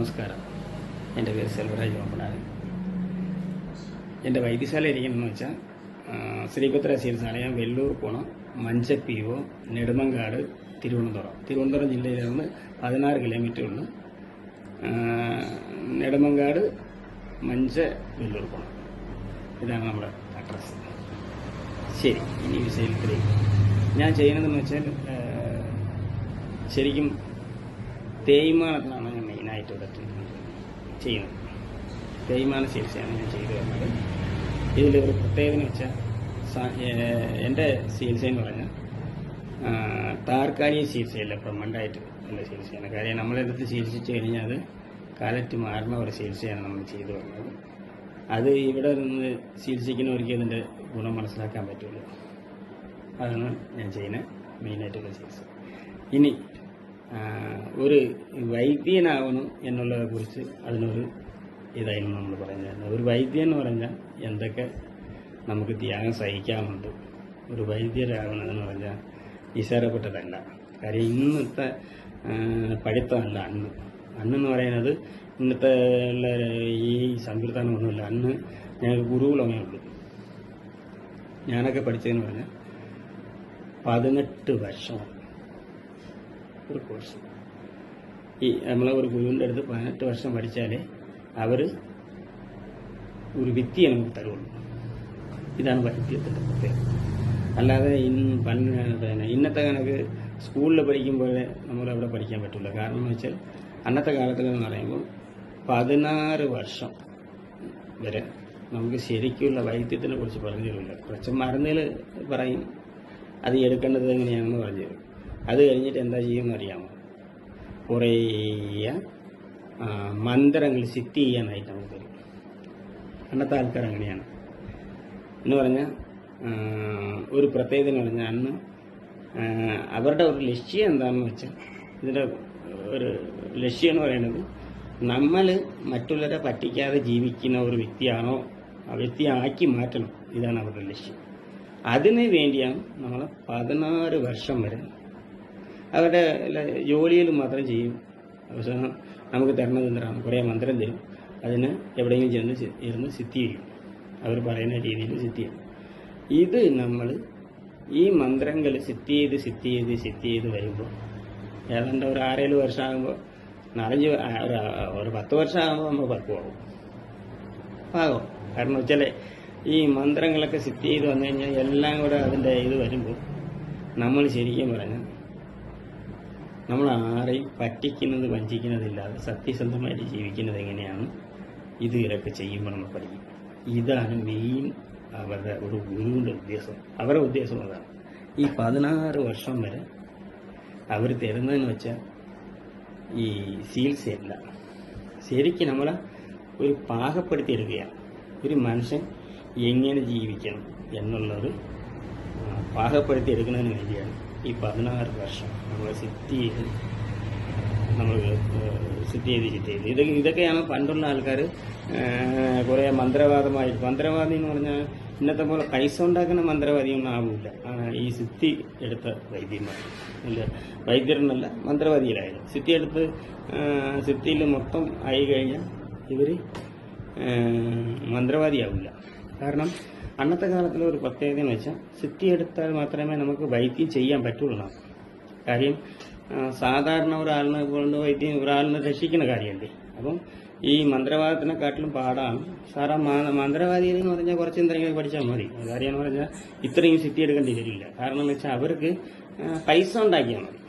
നമസ്കാരം. എൻ്റെ പേര് സെൽവരാജ് ഓപ്പണാണ്. എൻ്റെ വൈദ്യശാല ഇരിക്കുന്നതെന്ന് വെച്ചാൽ ശ്രീപുത്ര ചികിത്സാലയം, ഞാൻ വെല്ലൂർ പോണം, മഞ്ചപ്പിയോ, നെടുമങ്ങാട്, തിരുവനന്തപുരം ജില്ലയിൽ നിന്ന് 16 കിലോമീറ്റർ ഉള്ളു. നെടുമങ്ങാട്, വെല്ലൂർ പോണം. ഇതാണ് നമ്മുടെ അഡ്രസ്സ്. ശരി, ഇനി വിഷയത്തിലേക്ക് ഞാൻ ചെയ്യുന്നതെന്ന് വെച്ചാൽ ശരിക്കും തേയ്മാനത്തിനാണ് ഞാൻ മെയിനായിട്ട് ഇവിടെ ചെയ്യുന്നത്. തേയ്മാന ചികിത്സയാണ് ഞാൻ ചെയ്തു വരുന്നത്. ഇതിലൊരു പ്രത്യേകത എന്ന് വെച്ചാൽ എൻ്റെ ചികിത്സ എന്ന് പറഞ്ഞാൽ താൽക്കാലിക ചികിത്സയല്ല, പെർമനൻ്റായിട്ട് ഉള്ള ചികിത്സയാണ്. കാര്യം നമ്മളെടുത്ത് ചികിത്സിച്ച് കഴിഞ്ഞാൽ അത് കാലറ്റ് മാറുന്ന ഒരു ചികിത്സയാണ് നമ്മൾ ചെയ്തു വരുന്നത്. അത് ഇവിടെ നിന്ന് ചികിത്സിക്കുന്നവർക്ക് അതിൻ്റെ ഗുണം മനസ്സിലാക്കാൻ പറ്റുള്ളൂ. അതാണ് ഞാൻ ചെയ്യുന്ന മെയിനായിട്ടുള്ള ചികിത്സ. ഇനി ഒരു വൈദ്യനാവണം എന്നുള്ളതിനെ കുറിച്ച് അതിനൊരു ഇതായിരുന്നു നമ്മൾ പറയുന്നത്. ഒരു വൈദ്യൻ എന്ന് പറഞ്ഞാൽ എന്തൊക്കെ നമുക്ക് ത്യാഗം സഹിക്കാമുണ്ട്. ഒരു വൈദ്യരാകണമെന്ന് പറഞ്ഞാൽ നിസ്സാരപ്പെട്ടതല്ല. കാര്യം ഇന്നത്തെ പഠിത്തമല്ല അന്നെന്ന് പറയുന്നത് ഇന്നത്തെ ഈ സമ്പ്രദായമൊന്നുമില്ല. അന്ന് ഞങ്ങൾക്ക് ഗുരുകുലമേ ഉള്ളൂ. ഞാനൊക്കെ പഠിച്ചതെന്ന് പറഞ്ഞാൽ 18 വർഷമാണ് ഒരു കോഴ്സ്. ഈ നമ്മളെ ഒരു ഗുരുവിൻ്റെ അടുത്ത് 18 വർഷം പഠിച്ചാലേ അവർ ഒരു വിദ്യ നമുക്ക് തരുള്ളൂ. ഇതാണ് വൈദ്യത്തിൻ്റെ പ്രത്യേകത. അല്ലാതെ ഇന്നത്തെ കണക്ക് സ്കൂളിൽ പഠിക്കുമ്പോൾ നമ്മളവിടെ പഠിക്കാൻ പറ്റില്ല. കാരണം എന്ന് വെച്ചാൽ അന്നത്തെ കാലത്തിലെന്ന് പറയുമ്പോൾ 16 വർഷം വരെ നമുക്ക് ശരിക്കുള്ള വൈദ്യത്തിനെ കുറിച്ച് പറഞ്ഞു തരില്ല. കുറച്ച് മരുന്നുകൾ പറയും, അത് എടുക്കേണ്ടത് എങ്ങനെയാണെന്ന് പറഞ്ഞു തരും. അത് കഴിഞ്ഞിട്ട് എന്താ ചെയ്യുമെന്ന് അറിയാമോ? കുറേ മന്ത്രങ്ങൾ സിദ്ധി ചെയ്യാനായിട്ട് നമുക്ക് തരും. അന്നത്തെ ആൾക്കാർ അങ്ങനെയാണ് എന്ന് പറഞ്ഞാൽ ഒരു പ്രത്യേകത എന്ന് പറഞ്ഞാൽ അന്ന് അവരുടെ ഒരു ലക്ഷ്യം എന്താണെന്ന് വെച്ചാൽ, ഇതിൻ്റെ ഒരു ലക്ഷ്യം എന്ന് പറയുന്നത് നമ്മൾ മറ്റുള്ളവരെ പറ്റിക്കാതെ ജീവിക്കുന്ന ഒരു വ്യക്തിയാണോ ആ വ്യക്തിയാക്കി മാറ്റണം. ഇതാണ് അവരുടെ ലക്ഷ്യം. അതിന് വേണ്ടിയാണ് നമ്മൾ 16 വർഷം വരെ അവരുടെ ജോലിയിൽ മാത്രം ചെയ്യും. അവസാനം നമുക്ക് തരണത് എന്താണ്? കുറേ മന്ത്രം തരും. അതിന് എവിടെയെങ്കിലും ഇരുന്ന് സിദ്ധി ചെയ്യും. അവർ പറയുന്ന രീതിയിൽ സിദ്ധി ചെയ്യും. ഇത് നമ്മൾ ഈ മന്ത്രങ്ങൾ സിദ്ധി ചെയ്ത് വരുമ്പോൾ ഏതാണ്ട് ഒരു 6-7 വർഷമാകുമ്പോൾ ഒരു 10 വർഷമാകുമ്പോൾ നമ്മൾ പക്വമാകും. കാരണം വെച്ചാൽ ഈ മന്ത്രങ്ങളൊക്കെ സിദ്ധി ചെയ്ത് വന്നു കഴിഞ്ഞാൽ എല്ലാം കൂടെ അതിൻ്റെ ഇത് വരുമ്പോൾ നമ്മൾ ശരിക്കും പറഞ്ഞാൽ നമ്മൾ ആരെയും പറ്റിക്കുന്നത് വഞ്ചിക്കുന്നതില്ലാതെ സത്യസന്ധമായിട്ട് ജീവിക്കുന്നത് എങ്ങനെയാണ് ഇത് ഇതൊക്കെ ചെയ്യുമ്പോൾ നമ്മൾ പഠിക്കും. ഇതാണ് മെയിൻ അവരുടെ ഒരു ഗുരുവിൻ്റെ ഉദ്ദേശം. അവരുടെ ഉദ്ദേശം അതാണ്. ഈ 16 വർഷം വരെ അവർ തരുന്നതെന്ന് വെച്ചാൽ ഈ ചികിത്സയല്ല, ശരിക്കും നമ്മളെ ഒരു പാകപ്പെടുത്തിയെടുക്കുകയാണ്. ഒരു മനുഷ്യൻ എങ്ങനെ ജീവിക്കണം എന്നുള്ളത് പാകപ്പെടുത്തിയെടുക്കുന്നതിന് വേണ്ടിയാണ് ഈ 16 വർഷം നമ്മൾ സിദ്ധി ചെയ്ത് ഇതൊക്കെയാണ് പണ്ടുള്ള ആൾക്കാർ കുറേ മന്ത്രവാദി എന്ന് പറഞ്ഞാൽ ഇന്നത്തെ പോലെ പൈസ ഉണ്ടാക്കുന്ന മന്ത്രവാദിയൊന്നും ആവില്ല. ഈ സിദ്ധി എടുത്ത വൈദ്യന്മാർ വൈദ്യരെന്നല്ല, മന്ത്രവാദിയിലായാലും സിദ്ധി എടുത്ത് സിദ്ധിയിൽ മൊത്തം ആയി കഴിഞ്ഞാൽ ഇവർ മന്ത്രവാദിയാവില്ല. കാരണം അന്നത്തെ കാലത്തിലെ ഒരു പ്രത്യേകത എന്ന് വെച്ചാൽ സിദ്ധി എടുത്താൽ മാത്രമേ നമുക്ക് വൈദ്യം ചെയ്യാൻ പറ്റുള്ളൂ. കാര്യം സാധാരണ ഒരാളിനെ കൊണ്ട് വൈദ്യം ഒരാളിനെ രക്ഷിക്കുന്ന കാര്യമല്ലേ. അപ്പം ഈ മന്ത്രവാദത്തിനെക്കാട്ടിലും പാടാണ്. മന്ത്രവാദി എന്ന് പറഞ്ഞാൽ കുറച്ച് എന്തെങ്കിലും പഠിച്ചാൽ മതി. കാര്യം എന്ന് പറഞ്ഞാൽ ഇത്രയും സിദ്ധി എടുക്കേണ്ടി വരില്ല. കാരണം എന്ന് വെച്ചാൽ അവർക്ക് പൈസ ഉണ്ടാക്കിയാൽ മതി.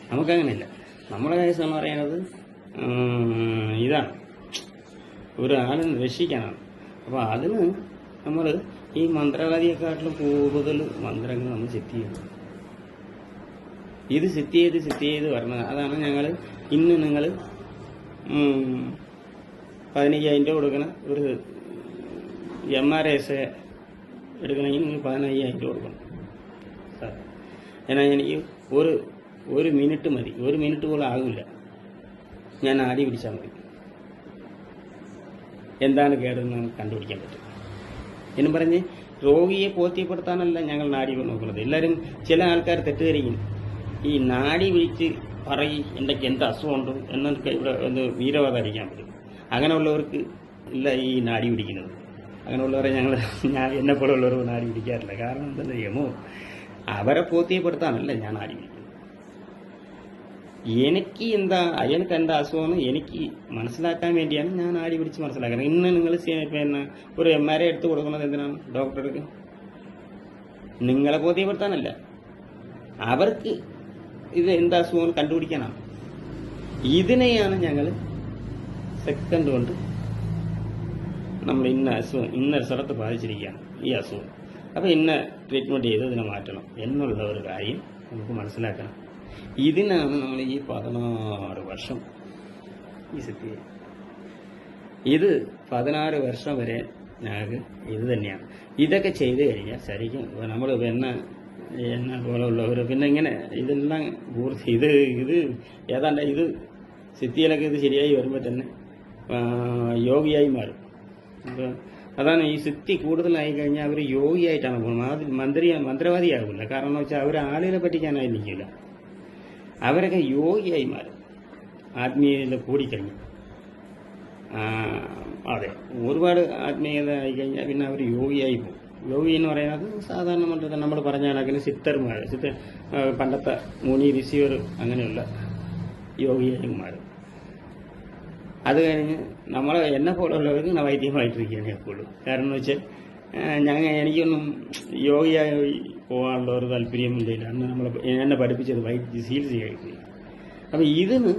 നമുക്കങ്ങനെയില്ല. നമ്മുടെ കേസ് എന്ന് പറയുന്നത് ഇതാണ്, ഒരാളിനെ രക്ഷിക്കാനാണ്. അപ്പോൾ അതിന് നമ്മൾ ഈ മന്ത്രവാദിയെക്കാട്ടിലും കൂടുതൽ മന്ത്രങ്ങൾ നമ്മൾ സിദ്ധി ചെയ്യും. ഇത് സിദ്ധി ചെയ്ത് വരണം. അതാണ് ഞങ്ങൾ ഇന്ന് നിങ്ങൾ 15,000 രൂപ കൊടുക്കണം. ഒരു MRS എടുക്കണമെങ്കിൽ നിങ്ങൾ 15,000 രൂപ കൊടുക്കണം സാർ. എന്നാൽ എനിക്ക് ഒരു മിനിറ്റ് മതി. 1 മിനിറ്റ് പോലും ആകില്ല. ഞാൻ ആദ്യം പിടിച്ചാൽ മതി. എന്താണ് കേടെന്ന് കണ്ടുപിടിക്കാൻ പറ്റും എന്ന് പറഞ്ഞ് രോഗിയെ ബോധ്യപ്പെടുത്താനല്ല ഞങ്ങൾ നാഡി നോക്കുന്നത്. എല്ലാവരും ചില ആൾക്കാർ തെറ്റിദ്ധരിക്കും. ഈ നാഡി പിടിച്ച് പറയും എന്തൊക്കെ എന്ത് അസുഖമുണ്ട് എന്നൊക്കെ ഇവിടെ ഒന്ന് വീരവാദം പറ്റും. അങ്ങനെയുള്ളവർക്ക് ഇല്ല ഈ നാടി പിടിക്കുന്നത്. അങ്ങനെയുള്ളവരെ ഞാൻ എന്നെപ്പോലുള്ളവർ നാടി പിടിക്കാറില്ല. കാരണം എന്താ ചെയ്യുമോ, അവരെ ബോധ്യപ്പെടുത്താനല്ല ഞാൻ നാടി പിടിക്കുന്നത്. എനിക്ക് അയാൾക്ക് എന്താ അസുഖമെന്ന് എനിക്ക് മനസ്സിലാക്കാൻ വേണ്ടിയാണ് ഞാൻ നാടി പിടിച്ച് മനസ്സിലാക്കുന്നത്. ഇന്ന് നിങ്ങൾ പിന്നെ ഒരു MRI എടുത്ത് കൊടുക്കുന്നത് എന്തിനാണ്? ഡോക്ടർക്ക് നിങ്ങളെ ബോധ്യപ്പെടുത്താനല്ല, അവർക്ക് ഇത് എന്താ അസുഖം കണ്ടുപിടിക്കാനാണ്. ഇതിനെയാണ് ഞങ്ങൾ സെക്കൻഡ് കൊണ്ട് നമ്മൾ ഇന്ന സ്ഥലത്ത് ബാധിച്ചിരിക്കുകയാണ് ഈ അസുഖം, അപ്പോൾ ഇന്ന ട്രീറ്റ്മെൻറ്റ് ചെയ്ത് ഇതിനെ മാറ്റണം എന്നുള്ള ഒരു കാര്യം നമുക്ക് മനസ്സിലാക്കണം. ഇതിനാണ് നമ്മൾ ഈ 16 വർഷം ഈ സ്ഥിതി. ഇത് 16 വർഷം വരെ ഞങ്ങൾക്ക് ഇത് തന്നെയാണ്. ഇതൊക്കെ ചെയ്ത് കഴിഞ്ഞാൽ ശരിക്കും നമ്മൾ എന്നെ പോലുള്ളവർ പിന്നെ ഇങ്ങനെ ഇതെല്ലാം ഇത് ഏതാണ്ട് ഇത് സിദ്ധിയിലൊക്കെ ഇത് ശരിയായി വരുമ്പോൾ തന്നെ യോഗിയായി മാറും. അപ്പോൾ അതാണ് ഈ സിദ്ധി കൂടുതലായി കഴിഞ്ഞാൽ അവർ യോഗിയായിട്ടാണ് പോകുന്നത്. അത് മന്ത്രവാദിയാകില്ല. കാരണം എന്ന് വെച്ചാൽ അവർ ആളുകളെ പറ്റിക്കാനായി നിൽക്കില്ല. അവരൊക്കെ യോഗിയായി മാറും ആത്മീയത കൂടിക്കഴിഞ്ഞു. അതെ, ഒരുപാട് ആത്മീയത ആയിക്കഴിഞ്ഞാൽ പിന്നെ അവർ യോഗിയായി പോകും. യോഗി എന്ന് പറയുന്നത് സാധാരണ നമ്മൾ പറഞ്ഞ കണക്കിന് സിദ്ധർമാർ, പണ്ടത്തെ മുനി ഋഷിവർ അങ്ങനെയുള്ള യോഗിയായിമാർ. അത് കഴിഞ്ഞ് എന്നെ പോലുള്ളവർക്ക് വൈദ്യമായിട്ടിരിക്കുകയാണ് എപ്പോഴും. കാരണം എന്ന് വെച്ചാൽ എനിക്കൊന്നും യോഗിയായി പോകാനുള്ള ഒരു താല്പര്യമില്ല. അന്ന് എന്നെ പഠിപ്പിച്ചത് വൈദ്യ ചികിത്സയായിട്ട്. അപ്പം ഇതിന്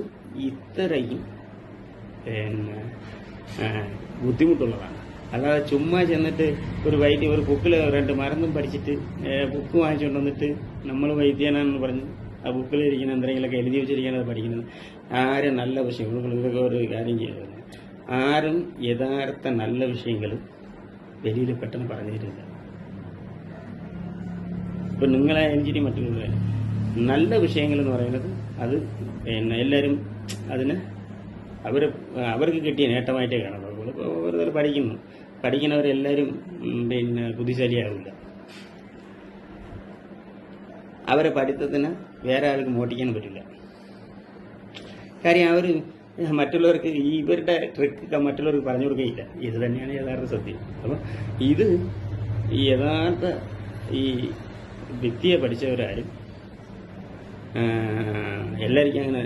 ഇത്രയും പിന്നെ ബുദ്ധിമുട്ടുള്ളതാണ്. അല്ലാതെ ചുമ്മാ ചെന്നിട്ട് ഒരു ബുക്കിൽ 2 മരുന്നും പഠിച്ചിട്ട് ബുക്ക് വാങ്ങിച്ചുകൊണ്ട് വന്നിട്ട് നമ്മൾ വൈദ്യനാണെന്ന് പറഞ്ഞ് ആ ബുക്കിലിരിക്കുന്ന എന്തെങ്കിലുമൊക്കെ എഴുതി വെച്ചിരിക്കുന്നത് പഠിക്കുന്നത് ആരും നല്ല വിഷയങ്ങൾ ഇതൊക്കെ ഒരു കാര്യം ചെയ്തത്. ആരും യഥാർത്ഥ നല്ല വിഷയങ്ങൾ വെളിയിൽ പെട്ടെന്ന് പറഞ്ഞു തരില്ല. ഇപ്പം നിങ്ങളെ എനിച്ചിരി മറ്റുള്ള നല്ല വിഷയങ്ങൾ എന്ന് പറയുന്നത് അത് പിന്നെ എല്ലാവരും അതിന് അവർക്ക് കിട്ടിയ നേട്ടമായിട്ടേ കാണുള്ളൂ. ഇപ്പോൾ ഓരോരുത്തർ പഠിക്കുന്നവരെല്ലാവരും പിന്നെ ബുദ്ധിശാലിയാവില്ല. അവരെ പഠിത്തത്തിന് വേറെ ആൾക്ക് മോട്ടിക്കാൻ പറ്റില്ല. കാര്യം അവർ മറ്റുള്ളവർക്ക് ഇവരുടെ ട്രിക്ക് മറ്റുള്ളവർക്ക് പറഞ്ഞു കൊടുക്കുകയില്ല. ഇത് തന്നെയാണ് യഥാർത്ഥ സത്യം. അപ്പം ഇത് ഈ യഥാർത്ഥ ഈ വ്യക്തിയെ പഠിച്ചവരാരും എല്ലാവർക്കും അങ്ങനെ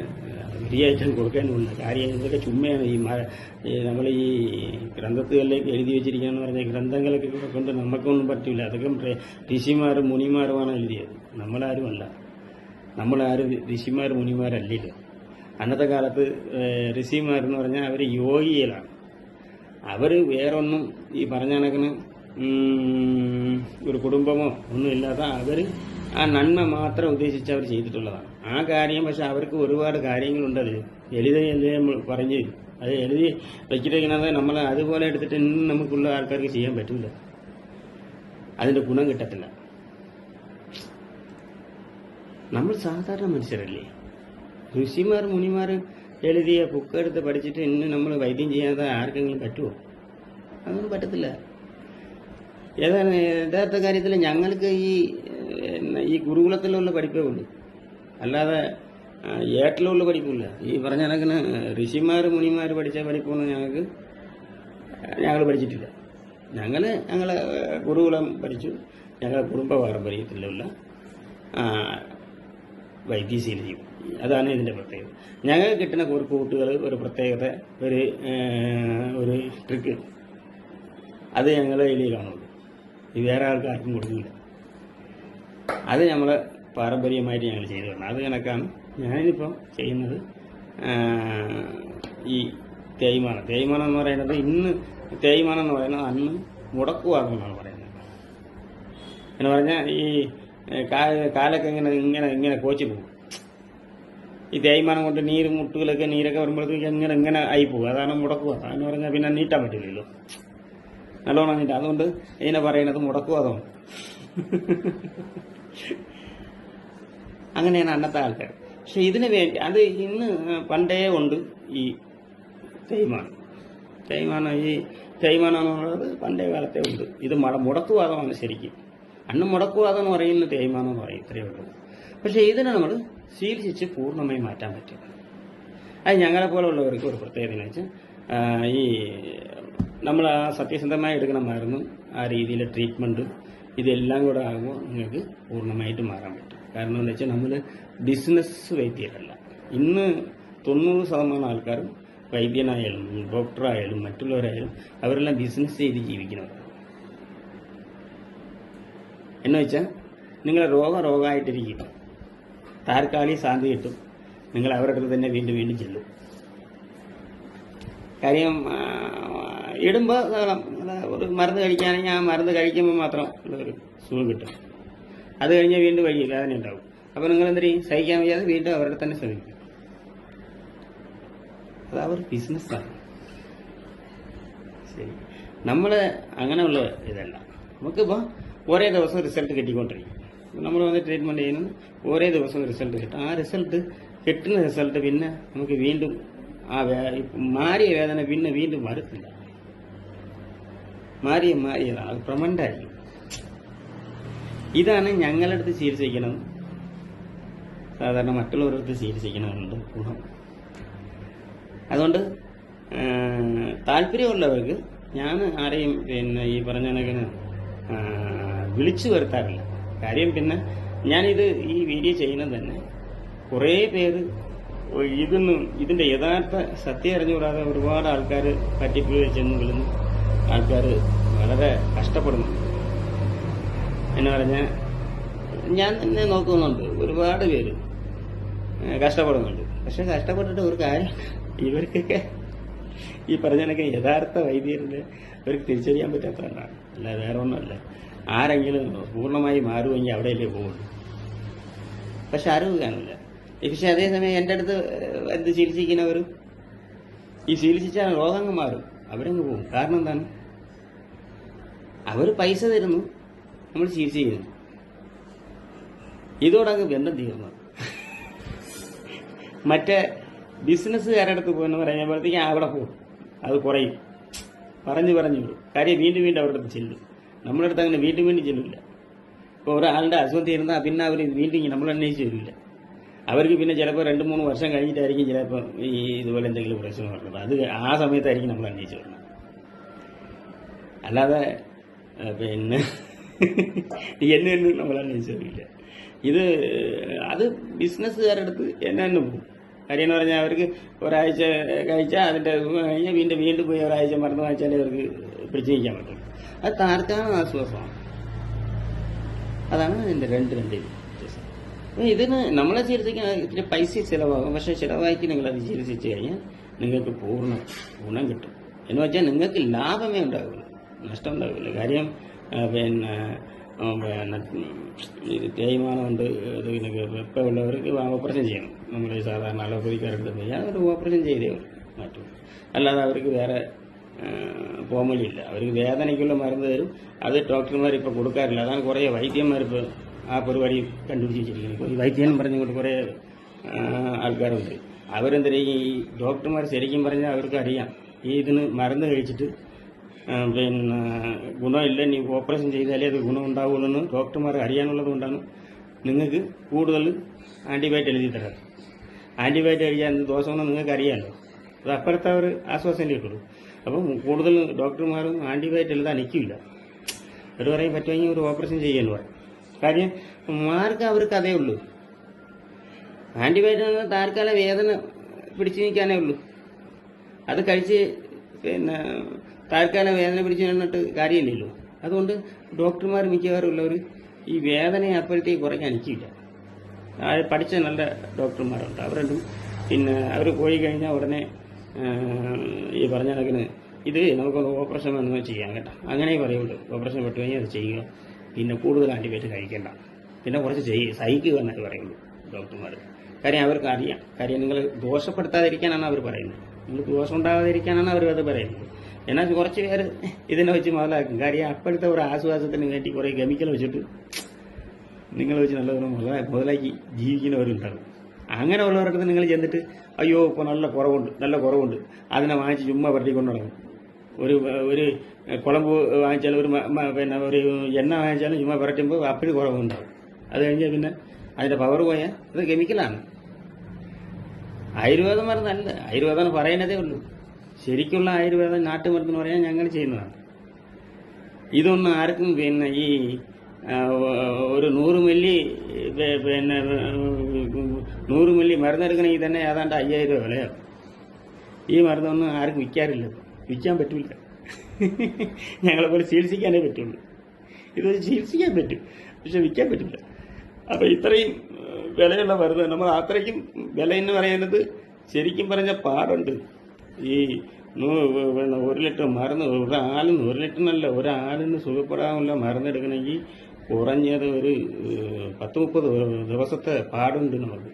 ഫ്രീയായിട്ടും കൊടുക്കാനുമില്ല. കാര്യം ഇതൊക്കെ ചുമ്മയാണ്. നമ്മൾ ഈ ഗ്രന്ഥത്തുകളിലേക്ക് എഴുതി വെച്ചിരിക്കുകയെന്ന് പറഞ്ഞാൽ ഗ്രന്ഥങ്ങളൊക്കെ കൊണ്ട് നമുക്കൊന്നും പറ്റില്ല. അതൊക്കെ ഋഷിമാരും മുനിമാരുമാണ് എഴുതിയത്, നമ്മളാരുമല്ല. നമ്മളാരും ഋഷിമാർ മുനിമാരല്ലല്ലോ. അന്നത്തെ കാലത്ത് ഋഷിമാരെന്ന് പറഞ്ഞാൽ അവർ യോഗികളാണ്. അവർ വേറൊന്നും ഈ പറഞ്ഞ കണക്കിന് ഒരു കുടുംബമോ ഒന്നുമില്ലാതെ അവർ ആ നന്മ മാത്രം ഉദ്ദേശിച്ച് അവർ ചെയ്തിട്ടുള്ളതാണ് ആ കാര്യം. പക്ഷെ അവർക്ക് ഒരുപാട് കാര്യങ്ങളുണ്ടത് എഴുതി പറഞ്ഞ് അത് എഴുതി വയ്ക്കിരിക്കുന്നത് നമ്മൾ അതുപോലെ എടുത്തിട്ട് ഇന്നും നമുക്കുള്ള ആൾക്കാർക്ക് ചെയ്യാൻ പറ്റില്ല. അതിൻ്റെ ഗുണം കിട്ടത്തില്ല. നമ്മൾ സാധാരണ മനുഷ്യരല്ലേ. ഋഷിമാർ മുനിമാർ എഴുതിയ ബുക്ക് എടുത്ത് പഠിച്ചിട്ട് ഇന്ന് നമ്മൾ വൈദ്യം ചെയ്യാതെ ആർക്കെങ്കിലും പറ്റുമോ? അതൊന്നും പറ്റത്തില്ല. ഏതാണ് യഥാർത്ഥ കാര്യത്തിൽ ഞങ്ങൾക്ക് ഈ ഗുരുകുലത്തിലുള്ള പഠിപ്പേ ഉള്ളൂ, അല്ലാതെ ഏട്ടിലുള്ള പഠിപ്പില്ല. ഈ പറഞ്ഞ കണക്കിന് ഋഷിമാർ മുനിമാർ പഠിച്ച പഠിപ്പൊന്നും ഞങ്ങൾ പഠിച്ചിട്ടില്ല. ഞങ്ങളെ ഗുരുകുലം പഠിച്ചു. ഞങ്ങളെ കുടുംബ പാരമ്പര്യത്തിലുള്ള വൈദ്യശീലയും അതാണ് ഇതിൻ്റെ പ്രത്യേകത. ഞങ്ങൾക്ക് കിട്ടുന്ന കുട്ടികൾ ഒരു പ്രത്യേകത ഒരു ട്രിക്ക് അത് ഞങ്ങളെ കയ്യിൽ കാണുള്ളൂ. ഇത് വേറെ ആൾക്കാർക്കും കൊടുക്കില്ല. അത് നമ്മളെ പാരമ്പര്യമായിട്ട് ഞങ്ങൾ ചെയ്തു വരണം. അത് കണക്കാണ് ഞാനിപ്പോൾ ചെയ്യുന്നത്. ഈ തേയ്മാനം എന്ന് പറയുന്നത് തേയ്മാനം എന്ന് പറയുന്നത് അന്ന് മുടക്കുവാദം എന്നാണ് പറയുന്നത്. എന്ന് പറഞ്ഞാൽ ഈ കാലൊക്കെ ഇങ്ങനെ കോച്ചി പോകും. ഈ തേയ്മാനം കൊണ്ട് നീരൊക്കെ വരുമ്പോഴത്തേക്ക് ഇങ്ങനെ ആയിപ്പോകും. അതാണ് മുടക്കുവാദം എന്ന് പറഞ്ഞാൽ പിന്നെ നീട്ടാൻ പറ്റില്ലല്ലോ, നല്ലോണം നീട്ടാം. അതുകൊണ്ട് ഇതിനെ പറയുന്നത് മുടക്കുവാദമാണ്. അങ്ങനെയാണ് അന്നത്തെ ആൾക്കാർ. പക്ഷെ ഇതിന് വേണ്ടി അത് ഇന്ന് പണ്ടേ ഉണ്ട് ഈ തേയ്മാനം എന്നുള്ളത് പണ്ടേ കാലത്തേ ഉണ്ട്. ഇത് മുടക്കുവാദമാണ് ശരിക്കും. അന്ന് മുടക്കുവാതെന്ന് പറയുന്ന തേയ്മാനം എന്ന് പറയും, ഇത്രയേ ഉള്ളൂ. പക്ഷേ ഇതിനെ നമ്മൾ ചികിത്സിച്ച് പൂർണ്ണമായി മാറ്റാൻ പറ്റും. അത് ഞങ്ങളെ പോലുള്ളവർക്ക് ഒരു പ്രത്യേകത എന്ന് വെച്ചാൽ ഈ നമ്മൾ ആ സത്യസന്ധമായി എടുക്കുന്ന മരുന്നും ആ രീതിയിലെ ട്രീറ്റ്മെൻറ്റ് ഇതെല്ലാം കൂടെ ആകുമ്പോൾ നിങ്ങൾക്ക് പൂർണ്ണമായിട്ട് മാറാൻ പറ്റും. കാരണം എന്താ വെച്ചാൽ നമ്മൾ ബിസിനസ് വൈദ്യരല്ല. ഇന്ന് 90% ആൾക്കാരും വൈദ്യനായാലും ഡോക്ടറായാലും മറ്റുള്ളവരായാലും അവരെല്ലാം ബിസിനസ് ചെയ്ത് ജീവിക്കുന്നവരാണ്. എന്ന് വെച്ചാൽ നിങ്ങളെ രോഗമായിട്ടിരിക്കും, താൽക്കാലിക ശാന്തി കിട്ടും, നിങ്ങൾ അവരുടെ അടുത്ത് തന്നെ വീണ്ടും വീണ്ടും ചെല്ലും. കാര്യം ഇടുമ്പോൾ ഒരു മരുന്ന് കഴിക്കുകയാണെങ്കിൽ ആ മരുന്ന് കഴിക്കുമ്പോൾ മാത്രം ഒരു സുഖം കിട്ടും. അത് കഴിഞ്ഞാൽ വീണ്ടും വഴി വേദന ഉണ്ടാവും. അപ്പോൾ നിങ്ങൾ എന്ത് ചെയ്യും? സഹിക്കാൻ വയ്യാതെ വീണ്ടും അവരുടെ തന്നെ ശ്രമിക്കും. അത് അവർ ബിസിനസ്സാണ്. ശരി, നമ്മൾ അങ്ങനെയുള്ള ഇതല്ല. നമുക്കിപ്പോൾ ഒരേ ദിവസം റിസൾട്ട് കിട്ടിക്കൊണ്ടിരിക്കും. നമ്മൾ വന്ന് ട്രീറ്റ്മെൻറ്റ് ചെയ്യുന്നത് ഒരേ ദിവസം റിസൾട്ട് കിട്ടും. ആ റിസൾട്ട് കിട്ടുന്ന റിസൾട്ട് പിന്നെ നമുക്ക് വീണ്ടും ആ മാറിയ വേദന പിന്നെ വീണ്ടും വരത്തില്ല. മാറിയതാണ്, അത് പ്രമണ്ടായിരിക്കും. ഇതാണ് ഞങ്ങളുടെ അടുത്ത് ചികിത്സിക്കണം, സാധാരണ മറ്റുള്ളവരുടെ ചികിത്സിക്കണമെന്നുണ്ട് ഗുണം. അതുകൊണ്ട് താല്പര്യമുള്ളവർക്ക് ഞാൻ ആരെയും പിന്നെ ഈ പറഞ്ഞ കണക്കിന് വിളിച്ചു വരുത്താറില്ല. കാര്യം പിന്നെ ഞാനിത് ഈ വീഡിയോ ചെയ്യുന്നത് തന്നെ കുറേ പേര് ഇതിന്റെ യഥാർത്ഥ സത്യം അറിഞ്ഞുകൂടാതെ ഒരുപാട് ആൾക്കാർ പറ്റിപ്പ് ചെന്ന് വിളുന്നു. ആൾക്കാർ വളരെ കഷ്ടപ്പെടുന്നുണ്ട്. എന്ന് പറഞ്ഞാൽ ഞാൻ തന്നെ നോക്കുന്നുണ്ട്, ഒരുപാട് പേര് കഷ്ടപ്പെടുന്നുണ്ട്. പക്ഷെ കഷ്ടപ്പെട്ടിട്ട് ഒരു കാര്യം, ഇവർക്കൊക്കെ ഈ പറഞ്ഞതൊക്കെ യഥാർത്ഥ വൈദ്യരുടെ ഇവർക്ക് തിരിച്ചറിയാൻ പറ്റാത്തതാണ്. അല്ല, വേറെ ഒന്നുമല്ല. ആരെങ്കിലും പൂർണ്ണമായി മാറുമെങ്കിൽ അവിടെയല്ലേ പോകുള്ളൂ. പക്ഷെ അറിവ് കാണില്ല. പക്ഷെ അതേസമയം എൻ്റെ അടുത്ത് എന്ത് ചികിത്സിക്കുന്നവരും ഈ ചികിത്സിച്ചാൽ രോഗങ്ങൾ മാറും, അവരങ്ങ് പോകും. കാരണം എന്താണ്? അവർ പൈസ തരുന്നു, നമ്മൾ ചികിത്സ ചെയ്യുന്നു. ഇതോടങ്ങ് ബന്ധം തീർന്നു. മറ്റേ ബിസിനസ്സുകാരുടെ അടുത്ത് പോകുന്ന പറയുമ്പോഴത്തേക്ക് അവിടെ പോകും, അത് കുറയും. പറഞ്ഞു വിടും. കാര്യം വീണ്ടും അവരുടെ അടുത്ത് ചെല്ലും. നമ്മുടെ അടുത്ത് അങ്ങനെ വീണ്ടും ചെല്ലില്ല. ഇപ്പോൾ ഒരാളുടെ അസുഖം തീർന്നാൽ പിന്നെ അവർ വീണ്ടും നമ്മൾ അന്വേഷിച്ച് വരില്ല. അവർക്ക് പിന്നെ ചിലപ്പോൾ 2-3 വർഷം കഴിഞ്ഞിട്ടായിരിക്കും ചിലപ്പോൾ ഈ ഇതുപോലെ എന്തെങ്കിലും പ്രശ്നം വരുന്നത്. അത് ആ സമയത്തായിരിക്കും നമ്മൾ അന്വേഷിച്ച് വരുന്നത്. അല്ലാതെ പിന്നെ എന്നും നമ്മൾ അന്വേഷിച്ച് വരില്ല. അത് ബിസിനസ്സുകാരുടെ അടുത്ത് എന്നെ തന്നെ പോകും. കാര്യം എന്ന് പറഞ്ഞാൽ അവർക്ക് ഒരാഴ്ച കഴിച്ചാൽ അതിൻ്റെ കഴിഞ്ഞാൽ വീണ്ടും പോയി ഒരാഴ്ച മരുന്ന് വാങ്ങിച്ചാലേ അവർക്ക് പിടിച്ചു നിൽക്കാൻ പറ്റും. അത് താൽക്കാലിക ആശ്വാസമാണ്. അതാണ് അതിൻ്റെ രണ്ട് വ്യത്യാസം. അപ്പോൾ ഇതിന് നമ്മളെ ചികിത്സിക്കാൻ ഇത്തിരി പൈസ ചിലവാകും. പക്ഷേ ചിലവാക്കി നിങ്ങളത് ചികിത്സിച്ച് കഴിഞ്ഞാൽ നിങ്ങൾക്ക് പൂർണ്ണ ഗുണം കിട്ടും. എന്ന് വെച്ചാൽ നിങ്ങൾക്ക് ലാഭമേ ഉണ്ടാവില്ല, നഷ്ടം ഉണ്ടാവില്ല. കാര്യം പിന്നെ ഇത് തേയ്മാനമുണ്ട്, ഇതിനൊക്കെ വെപ്പമുള്ളവർക്ക് ഓപ്പറേഷൻ ചെയ്യണം. നമ്മൾ സാധാരണ അലോപ്പതിക്കാരുടെ ചെയ്യാൻ ഒരു ഓപ്പറേഷൻ ചെയ്തേ മാറ്റും. അല്ലാതെ അവർക്ക് വേറെ പോമലില്ല. അവർക്ക് വേദനയ്ക്കുള്ള മരുന്ന് തരും. അത് ഡോക്ടർമാർ ഇപ്പോൾ കൊടുക്കാറില്ല. അതാണ് കുറേ വൈദ്യന്മാരിപ്പോൾ ആ പരിപാടി കണ്ടുപിടിച്ച് വെച്ചിരിക്കുന്നത്. ഈ വൈദ്യം പറഞ്ഞുകൊണ്ട് കുറേ ആൾക്കാരുണ്ട്. അവരെന്തായാലും ഈ ഡോക്ടർമാർ ശരിക്കും പറഞ്ഞാൽ അവർക്ക് അറിയാം ഇതിന് മരുന്ന് കഴിച്ചിട്ട് പിന്നെ ഗുണമില്ല, നീ ഓപ്പറേഷൻ ചെയ്താലേ അത് ഗുണം ഉണ്ടാവുള്ളൂ എന്ന് ഡോക്ടർമാർക്ക് അറിയാനുള്ളത് കൊണ്ടാണ് നിങ്ങൾക്ക് കൂടുതൽ ആൻറ്റിബയോട്ടിക് എഴുതി തരാറ്. ആൻറ്റിബയോട്ടിക് കഴിക്കാൻ എന്ത് ദോഷമെന്ന് നിങ്ങൾക്ക് അറിയാമല്ലോ. അത് അപ്പുറത്തെ ഒരു ആശ്വാസം കിട്ടുള്ളൂ. അപ്പം കൂടുതൽ ഡോക്ടർമാരും ആൻറ്റിബയോട്ടിക് എഴുതാൻ നിൽക്കില്ല. അവർ പറയും പറ്റുമെങ്കിൽ ഒരു ഓപ്പറേഷൻ ചെയ്യാൻ പറയും. കാര്യം മാർക്ക് അവർക്ക് അതേ ഉള്ളൂ. ആൻറ്റിബയോട്ടിക് താൽക്കാല വേദന പിടിച്ചു നിൽക്കാനേ ഉള്ളൂ. അത് കഴിച്ച് പിന്നെ താൽക്കാല വേദന പിടിച്ച് നിന്നിട്ട് കാര്യമില്ലല്ലോ. അതുകൊണ്ട് ഡോക്ടർമാർ മിക്കവാറും ഉള്ളവർ ഈ വേദനയെ അപ്പോഴത്തേക്ക് കുറയ്ക്കാൻ നിൽക്കില്ല. പഠിച്ച നല്ല ഡോക്ടർമാരുണ്ട്. അവരുണ്ട്. പിന്നെ അവർ പോയി കഴിഞ്ഞാൽ ഉടനെ ഈ പറഞ്ഞ കണക്കിന് ഇത് നമുക്കൊന്ന് ഓപ്പറേഷൻ വന്നാൽ ചെയ്യാം കേട്ടോ, അങ്ങനെ പറയുള്ളൂ. ഓപ്പറേഷൻ പെട്ട് കഴിഞ്ഞാൽ അത് ചെയ്യുക, പിന്നെ കൂടുതൽ ആൻറ്റിബയോട്ടിക് കഴിക്കേണ്ട, പിന്നെ കുറച്ച് സഹിക്കുക എന്നൊക്കെ പറയുള്ളൂ ഡോക്ടർമാർ. കാര്യം അവർക്ക് അറിയാം. കാര്യം നിങ്ങൾ ദോഷപ്പെടുത്താതിരിക്കാനാണ് അവർ പറയുന്നത്, നിങ്ങൾക്ക് ദോഷം ഉണ്ടാകാതിരിക്കാനാണ് അവർ അത് പറയുന്നത്. എന്നാൽ കുറച്ച് പേര് ഇതിനെ വെച്ച് മുതലാക്കും. കാര്യം അപ്പോഴത്തെ ഒരു ആശ്വാസത്തിന് വേണ്ടി കുറേ കെമിക്കൽ വെച്ചിട്ട് നിങ്ങൾ വെച്ച് നല്ലപോലെ മുതലാക്കി ജീവിക്കുന്നവരുണ്ടാകും. അങ്ങനെ ഉള്ളവരുടെ നിങ്ങൾ ചെന്നിട്ട് അയ്യോ ഇപ്പോൾ നല്ല കുറവുണ്ട് അതിനെ വാങ്ങിച്ച് ചുമ്മാ പരട്ടിക്കൊണ്ട് നടക്കും. ഒരു ഒരു കുളമ്പ് വാങ്ങിച്ചാലും പിന്നെ ഒരു എണ്ണ വാങ്ങിച്ചാലും ചുമ്മാ പുരട്ടുമ്പോൾ അപ്പോഴും കുറവുണ്ടാവും. അത് കഴിഞ്ഞാൽ പിന്നെ അതിൻ്റെ പവർ പോയാൽ അത് കെമിക്കലാണ്. ആയുർവേദം മരുന്നല്ല, ആയുർവേദം പറയുന്നതേ ഉള്ളൂ. ശരിക്കുള്ള ആയുർവേദം നാട്ടുമരുന്ന് പറയാൻ ഞങ്ങൾ ചെയ്യുന്നതാണ്. ഇതൊന്നും ആർക്കും പിന്നെ ഈ ഒരു 100 മില്ലി പിന്നെ 100 മില്ലി മരുന്നെടുക്കണമെങ്കിൽ തന്നെ ഏതാണ്ട് 5000 രൂപ വിലയാവും. ഈ മരുന്നൊന്നും ആർക്കും വിൽക്കാറില്ല, വിൽക്കാൻ പറ്റില്ല. ഞങ്ങളെപ്പോലെ ചികിത്സിക്കാനേ പറ്റുള്ളൂ. ഇതൊരു ചികിത്സിക്കാൻ പറ്റും, പക്ഷെ വിൽക്കാൻ പറ്റില്ല. അപ്പോൾ ഇത്രയും വിലയുള്ള മരുന്ന് നമ്മൾ അത്രയ്ക്കും വില എന്ന് പറയുന്നത് ശരിക്കും പറഞ്ഞ പാടുണ്ട്. ഈ 1 ലിറ്റർ മരുന്ന് ഒരാളിന് 1 ലിറ്ററിനല്ല, ഒരാളിന് സുഖപ്പെടാനുള്ള മരുന്ന് എടുക്കണമെങ്കിൽ കുറഞ്ഞത് ഒരു 10-30 ദിവസത്തെ പാടുണ്ട് നമുക്ക്.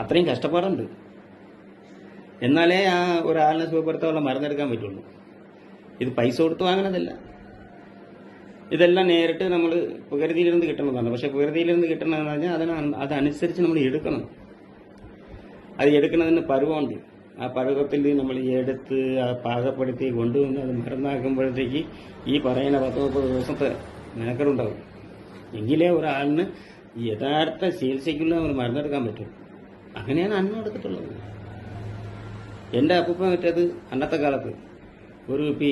അത്രയും കഷ്ടപ്പാടുണ്ട്. എന്നാലേ ആ ഒരാളിനെ സുഖപ്പെടുത്താനുള്ള മരുന്നെടുക്കാൻ പറ്റുള്ളൂ. ഇത് പൈസ കൊടുത്ത് വാങ്ങണതല്ല. ഇതെല്ലാം നേരിട്ട് നമ്മൾ പ്രകൃതിയിലിருந்து കിട്ടുന്നതാണ്. പക്ഷെ പ്രകൃതിയിലിருந்து കിട്ടണമെന്ന് പറഞ്ഞാൽ അതനുസരിച്ച് നമ്മൾ എടുക്കണം. അത് എടുക്കുന്നതിന് പരുവമുണ്ട്. ആ പരുവത്തിൽ നമ്മൾ എടുത്ത് പാകപ്പെടുത്തി കൊണ്ടുവന്ന് അത് മരുന്നാക്കുമ്പോഴത്തേക്ക് ഈ പറയുന്ന 10-30 ദിവസത്തെ മെനക്കെടുണ്ടാവും. എങ്കിലേ ഒരാളിന് യഥാർത്ഥ ചികിത്സയ്ക്കുള്ള ഒരു മരുന്നെടുക്കാൻ പറ്റും. അങ്ങനെയാണ് അന്ന് എടുത്തിട്ടുള്ളത്. എൻ്റെ അപ്പൂപ്പ മറ്റേത് അന്നത്തെ കാലത്ത് ഒരു കുപ്പി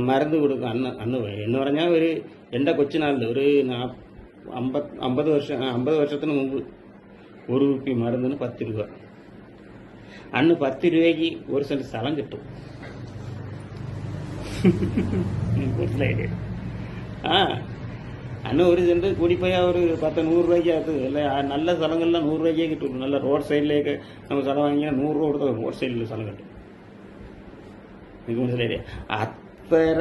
മരുന്ന് കൊടുക്കും. അന്ന് എന്ന് പറഞ്ഞാൽ ഒരു എൻ്റെ കൊച്ചുനാളിൽ ഒരു 50 വർഷത്തിന് മുമ്പ് ഒരു കുപ്പി മരുന്നിന് 10 രൂപ. അന്ന് 10 രൂപയ്ക്ക് ഒരു സെന്റ് സ്ഥലം കിട്ടും. മനസ്സിലായില്ലേ? അന്ന് ഒരു സെന്റ് കൂടിപ്പോയാൽ ഒരു 100 രൂപയ്ക്കകത്ത് അല്ലെ, നല്ല സ്ഥലങ്ങളിലാണ് 100 രൂപയ്ക്കേ കിട്ടുള്ളൂ. നല്ല റോഡ് സൈഡിലേക്ക് നമുക്ക് സ്ഥലം വാങ്ങിയാൽ 100 രൂപ കൊടുത്ത റോഡ് സൈഡിൽ സ്ഥലം കിട്ടും. നിങ്ങൾക്ക് മനസ്സിലായില്ലേ? അത്ര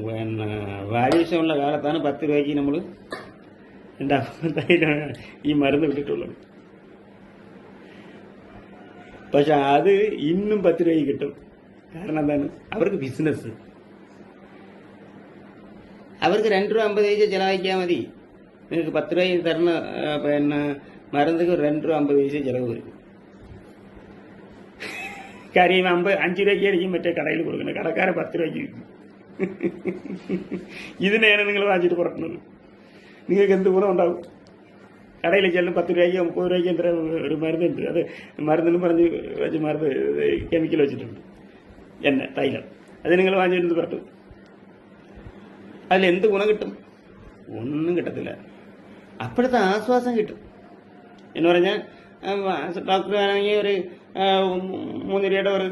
പിന്നെ വാല്യൂഷനുള്ള കാലത്താണ് 10 രൂപയ്ക്ക് നമ്മൾ ഈ മരുന്ന് വിട്ടിട്ടുള്ളത്. പക്ഷെ അത് ഇന്നും 10 രൂപയ്ക്ക് കിട്ടും. കാരണം എന്താണ്? അവർക്ക് ബിസിനസ്. അവർക്ക് 2 രൂപ 50 പൈസ ചിലവഴിക്കാൻ മതി. നിങ്ങൾക്ക് 10 രൂപയ്ക്ക് തരണ പിന്നെ മരുന്നിക്ക് 2 രൂപ 50 പൈസ ചിലവ് വരും. കാര്യം 5 രൂപയ്ക്ക് ആയിരിക്കും മറ്റേ കടയിൽ കൊടുക്കുന്നത്. കടക്കാരെ 10 രൂപയ്ക്ക് വിൽക്കും. ഇതിനെയാണ് നിങ്ങൾ വാങ്ങിച്ചിട്ട് പുറത്തുന്നത്. നിങ്ങൾക്ക് എന്ത് ഗുണം ഉണ്ടാവും? കടയിൽ ചെല്ലും 10 രൂപയ്ക്ക് 30 രൂപയ്ക്ക് എത്ര ഒരു മരുന്നുണ്ട്. അത് മരുന്നിന് പറഞ്ഞ് വെച്ച് മരുന്ന് കെമിക്കൽ വെച്ചിട്ടുണ്ട്, എണ്ണ തൈലം. അത് നിങ്ങൾ വാങ്ങിച്ചിട്ട് പുറത്ത് അതിലെന്ത് ഗുണം കിട്ടും? ഒന്നും കിട്ടത്തില്ല. അപ്പോഴത്തെ ആശ്വാസം കിട്ടും എന്ന് പറഞ്ഞാൽ ഡോക്ടർ ആണെങ്കിൽ ഒരു 3 രൂപയുടെ ഒരു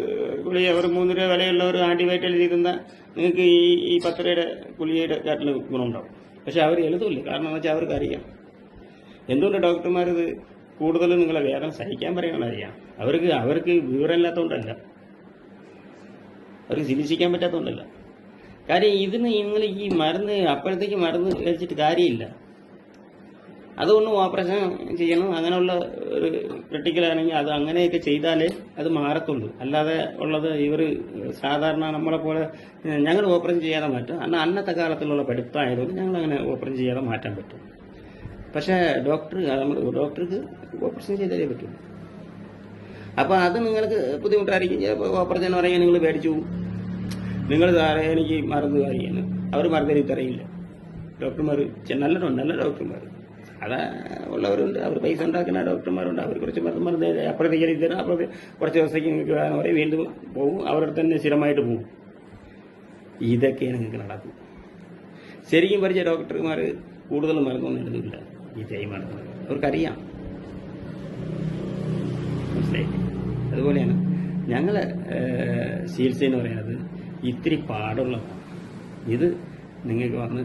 ഗുളിക, ഒരു 3 രൂപ വിലയുള്ള ഒരു ആൻറ്റിബയോട്ടിക് എഴുതി തന്നാൽ നിങ്ങൾക്ക് ഈ 10 രൂപയുടെ ഗുളികയുടെ കാട്ടിൽ ഗുണമുണ്ടാവും. പക്ഷെ അവർ എഴുതില്ല. കാരണം എന്ന് വെച്ചാൽ അവർക്ക് അറിയാം. എന്തുകൊണ്ട് ഡോക്ടർമാർ ഇത് കൂടുതലും നിങ്ങളെ വേദന സഹിക്കാൻ പറയണമെന്നറിയാം. അവർക്ക് വിവരമില്ലാത്തതുകൊണ്ടല്ല, അവർക്ക് ചികിത്സിക്കാൻ പറ്റാത്തതുകൊണ്ടല്ല. കാര്യം ഇതിന് നിങ്ങൾ ഈ മരുന്ന് അപ്പോഴത്തേക്ക് മരുന്ന് കഴിച്ചിട്ട് കാര്യമില്ല. അതുകൊണ്ട് ഓപ്പറേഷൻ ചെയ്യണം. അങ്ങനെയുള്ള ഒരു ക്രിട്ടിക്കലാണെങ്കിൽ അത് അങ്ങനെയൊക്കെ ചെയ്താലേ അത് മാറത്തുള്ളൂ. അല്ലാതെ ഉള്ളത് ഇവർ സാധാരണ നമ്മളെപ്പോലെ ഞങ്ങൾ ഓപ്പറേഷൻ ചെയ്യാതെ മാറ്റും. അന്നത്തെ കാലത്തിലുള്ള പഠിത്തമായതുകൊണ്ട് ഞങ്ങൾ അങ്ങനെ ഓപ്പറേഷൻ ചെയ്യാതെ മാറ്റാൻ പറ്റും. പക്ഷേ ഡോക്ടർക്ക് ഓപ്പറേഷൻ ചെയ്താലേ പറ്റുള്ളൂ. അപ്പോൾ അത് നിങ്ങൾക്ക് ബുദ്ധിമുട്ടായിരിക്കും. ചിലപ്പോൾ ഓപ്പറേഷൻ എന്ന് പറയുമ്പോൾ നിങ്ങൾ പേടിച്ചു പോകും. നിങ്ങൾ സാറേ എനിക്ക് മരുന്ന് കാര്യമാണ്, അവർ മരുന്ന് തരയില്ല. ഡോക്ടർമാർ നല്ല ഡോക്ടർമാർ അതാ ഉള്ളവരുണ്ട്. അവർ പൈസ ഉണ്ടാക്കുന്ന ഡോക്ടർമാരുണ്ട്. അവർ കുറച്ച് മരുന്ന് അപ്പുറത്തേക്ക് എഴുതി തരും. അപ്പുറത്ത് കുറച്ച് ദിവസത്തേക്ക് നിങ്ങൾക്ക് വേണം പറയും, വീണ്ടും പോകും. അവരുടെ തന്നെ സ്ഥിരമായിട്ട് പോകും. ഇതൊക്കെ നിങ്ങൾക്ക് നടക്കും. ശരിക്കും പഠിച്ച ഡോക്ടർമാർ കൂടുതലും മരുന്നൊന്നും എഴുതില്ല. ഈ തേയ്മാണ് അവർക്കറിയാം. മനസ്സിലായി? അതുപോലെയാണ് ഞങ്ങളെ ചികിത്സ എന്ന് പറയുന്നത് ഇത്തിരി പാടുള്ളതാണ്. ഇത് നിങ്ങൾക്ക് വന്ന്